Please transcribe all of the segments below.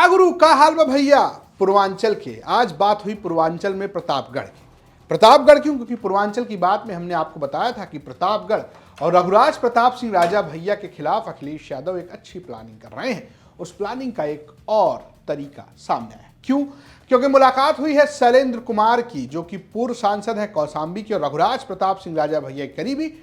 का गुरु का हाल में भैया। पूर्वांचल के आज बात हुई पूर्वांचल में प्रतापगढ़ की। प्रतापगढ़ क्यों? क्योंकि पूर्वांचल की बात में हमने आपको बताया था कि प्रतापगढ़ और रघुराज प्रताप सिंह राजा भैया के खिलाफ अखिलेश यादव एक अच्छी प्लानिंग कर रहे हैं। उस प्लानिंग का एक और तरीका सामने आया। क्यों? क्योंकि मुलाकात हुई है शैलेंद्र कुमार की, जो कि पूर्व सांसद है कौशाम्बी के, और रघुराज प्रताप सिंह राजा भैया के करीबी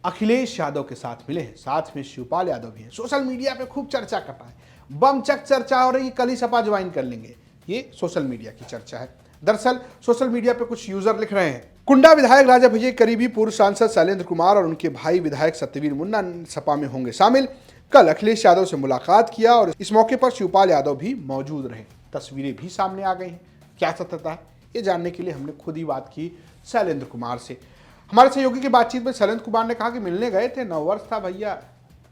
अखिलेश यादव के साथ मिले हैं। साथ में शिवपाल यादव भी है। सोशल मीडिया पे खूब चर्चा कर रहा है, बमचक चर्चा हो रही है, कल ही सपा ज्वाइन कर लेंगे। ये सोशल मीडिया की चर्चा है। दरअसल सोशल मीडिया पे कुछ यूजर लिख रहे हैं, कुंडा विधायक राजा भैया के करीबी पूर्व सांसद शैलेंद्र कुमार और उनके भाई विधायक सत्यवीर मुन्ना सपा में होंगे शामिल। कल अखिलेश यादव से मुलाकात किया और इस मौके पर शिवपाल यादव भी मौजूद रहे। तस्वीरें भी सामने आ गई हैं। क्या सत्यता है ये जानने के लिए हमने खुद ही बात की शैलेंद्र कुमार से। हमारे सहयोगी की बातचीत में शैलेंद्र कुमार ने कहा कि मिलने गए थे, नववर्ष था भैया,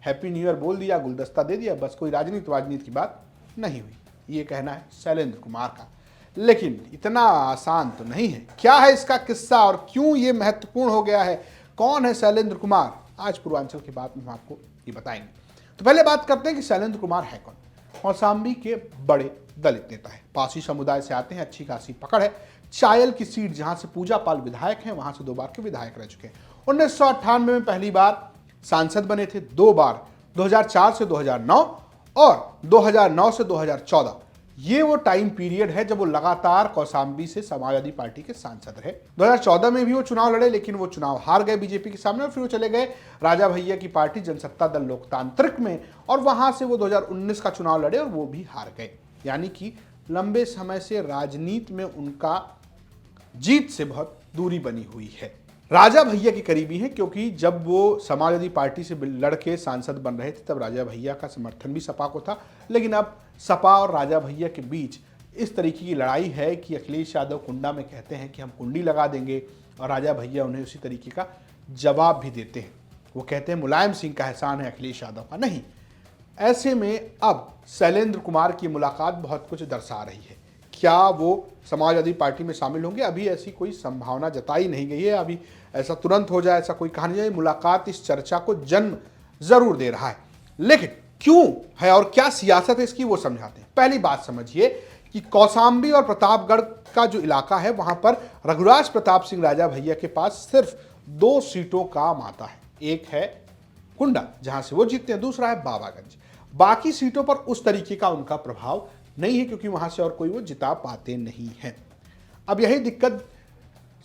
हैप्पी न्यू ईयर बोल दिया, गुलदस्ता दे दिया, बस कोई राजनीति की बात नहीं हुई। ये कहना है शैलेंद्र कुमार का। लेकिन इतना आसान तो नहीं है। क्या है इसका किस्सा और क्यों ये महत्वपूर्ण हो गया है? कौन है शैलेंद्र कुमार? आज पूर्वांचल की बात में हम आपको ये बताएंगे। तो पहले बात करते हैं कि शैलेंद्र कुमार है कौन। कौशाम्बी के बड़े दलित नेता है, पासी समुदाय से आते हैं, अच्छी खासी पकड़ है। चायल की सीट जहां से पूजा पाल विधायक हैं, वहां से 2 बार के विधायक रह चुके हैं। 1998 में पहली बार सांसद बने थे, 2 बार 2004 से 2009 और 2009 से 2014। ये वो टाइम पीरियड है जब वो लगातार कौशाम्बी से समाजवादी पार्टी के सांसद रहे। 2014 में भी वो चुनाव लड़े, लेकिन वो चुनाव हार गए बीजेपी के सामने, और फिर वो चले गए राजा भैया की पार्टी जनसत्ता दल लोकतांत्रिक में, और वहां से वो 2019 का चुनाव लड़े और वो भी हार गए। यानी कि लंबे समय से राजनीति में उनका जीत से बहुत दूरी बनी हुई है। राजा भैया के करीबी हैं, क्योंकि जब वो समाजवादी पार्टी से लड़के सांसद बन रहे थे तब राजा भैया का समर्थन भी सपा को था। लेकिन अब सपा और राजा भैया के बीच इस तरीके की लड़ाई है कि अखिलेश यादव कुंडा में कहते हैं कि हम कुंडी लगा देंगे, और राजा भैया उन्हें उसी तरीके का जवाब भी देते हैं। वो कहते हैं मुलायम सिंह का एहसान है, अखिलेश यादव का नहीं। ऐसे में अब शैलेंद्र कुमार की मुलाकात बहुत कुछ दर्शा रही है। क्या वो समाजवादी पार्टी में शामिल होंगे? अभी ऐसी कोई संभावना जताई नहीं गई है। अभी ऐसा तुरंत हो जाए ऐसा कोई कहा नहीं जाए। मुलाकात इस चर्चा को जन्म जरूर दे रहा है, लेकिन क्यों है और क्या सियासत है इसकी वो समझाते हैं। पहली बात समझिए कि कौशाम्बी और प्रतापगढ़ का जो इलाका है, वहां पर रघुराज प्रताप सिंह राजा भैया के पास सिर्फ 2 सीटों का माता है। एक है कुंडा जहां से वो जीतते हैं, दूसरा है बाबागंज। बाकी सीटों पर उस तरीके का उनका प्रभाव नहीं है, क्योंकि वहां से और कोई वो जिता पाते नहीं है। अब यही दिक्कत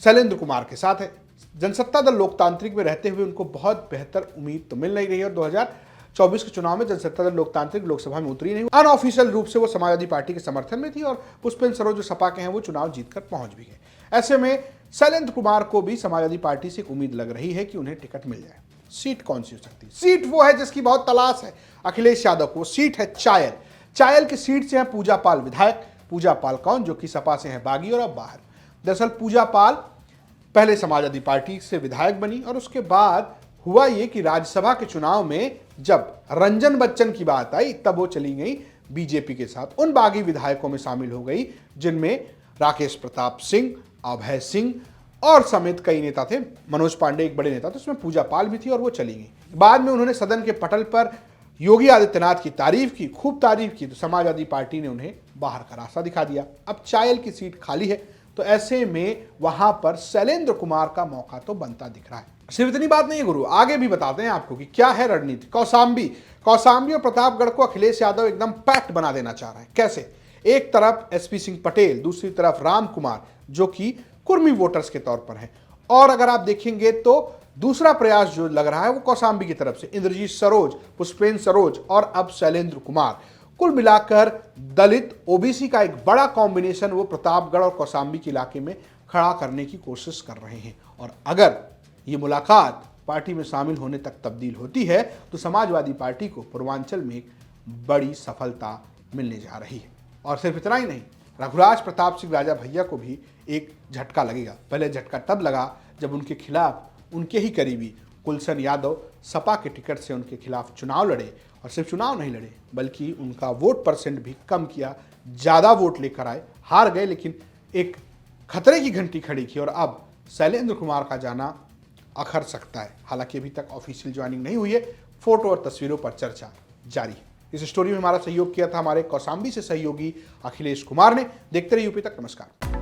शैलेंद्र कुमार के साथ है। जनसत्ता दल लोकतांत्रिक में रहते हुए उनको बहुत बेहतर उम्मीद तो मिल नहीं रही है, और 2024 के चुनाव में जनसत्ता दल लोकतांत्रिक लोकसभा में उतरी नहीं। अनऑफिशियल रूप से वो समाजवादी पार्टी के समर्थन में थी, और पुष्पेंद्र सरोज जो सपा के हैं वो चुनाव जीतकर पहुंच भी गए। ऐसे में शैलेंद्र कुमार को भी समाजवादी पार्टी से एक उम्मीद लग रही है कि उन्हें टिकट मिल जाए। सीट कौन सी हो सकती है? सीट वो है जिसकी बहुत तलाश है अखिलेश यादव को। सीट है चायल। चायल की सीट से है पूजा पाल विधायक। पूजा पाल कौन? जो कि सपा से है बागी और अब बाहर। दरअसल पूजा पाल पहले समाजवादी पार्टी से विधायक बनी, और उसके बाद हुआ ये कि राज्यसभा के चुनाव में जब रंजन बच्चन की बात आई तब वो चली गई बीजेपी के साथ। उन बागी विधायकों में शामिल हो गई जिनमें राकेश प्रताप सिंह, अभय सिंह और समेत कई नेता थे। मनोज पांडे एक बड़े नेता थे, उसमें पूजा पाल भी थी, और वो चली गई। बाद में उन्होंने सदन के पटल पर योगी आदित्यनाथ की तारीफ की, खूब तारीफ की, तो समाजवादी पार्टी ने उन्हें बाहर का रास्ता दिखा दिया। अब चायल की सीट खाली है, तो ऐसे में वहां पर शैलेंद्र कुमार का मौका तो बनता दिख रहा है। सिर्फ इतनी बात नहीं है गुरु, आगे भी बताते हैं आपको कि क्या है रणनीति। कौशाम्बी और प्रतापगढ़ को अखिलेश यादव एकदम पैक्ट बना देना चाह रहा है। कैसे? एक तरफ एसपी सिंह पटेल, दूसरी तरफ राम कुमार, जो कि कुर्मी वोटर्स के तौर पर है। और अगर आप देखेंगे तो दूसरा प्रयास जो लग रहा है वो कौशाम्बी की तरफ से इंद्रजीत सरोज, पुष्पेंद्र सरोज और अब शैलेंद्र कुमार। कुल मिलाकर दलित ओबीसी का एक बड़ा कॉम्बिनेशन वो प्रतापगढ़ और कौशाम्बी के इलाके में खड़ा करने की कोशिश कर रहे हैं। और अगर ये मुलाकात पार्टी में शामिल होने तक तब्दील होती है तो समाजवादी पार्टी को पूर्वांचल में एक बड़ी सफलता मिलने जा रही है। और सिर्फ इतना ही नहीं, रघुराज प्रताप सिंह राजा भैया को भी एक झटका लगेगा। पहले झटका तब लगा जब उनके खिलाफ उनके ही करीबी कुलसन यादव सपा के टिकट से उनके खिलाफ चुनाव लड़े, और सिर्फ चुनाव नहीं लड़े बल्कि उनका वोट परसेंट भी कम किया, ज़्यादा वोट लेकर आए, हार गए, लेकिन एक खतरे की घंटी खड़ी की। और अब शैलेंद्र कुमार का जाना अखर सकता है। हालांकि अभी तक ऑफिशियल ज्वाइनिंग नहीं हुई है, फोटो और तस्वीरों पर चर्चा जारी है। इस स्टोरी में हमारा सहयोग किया था हमारे कौशाम्बी से सहयोगी अखिलेश कुमार ने। देखते रहिए यूपी तक। नमस्कार।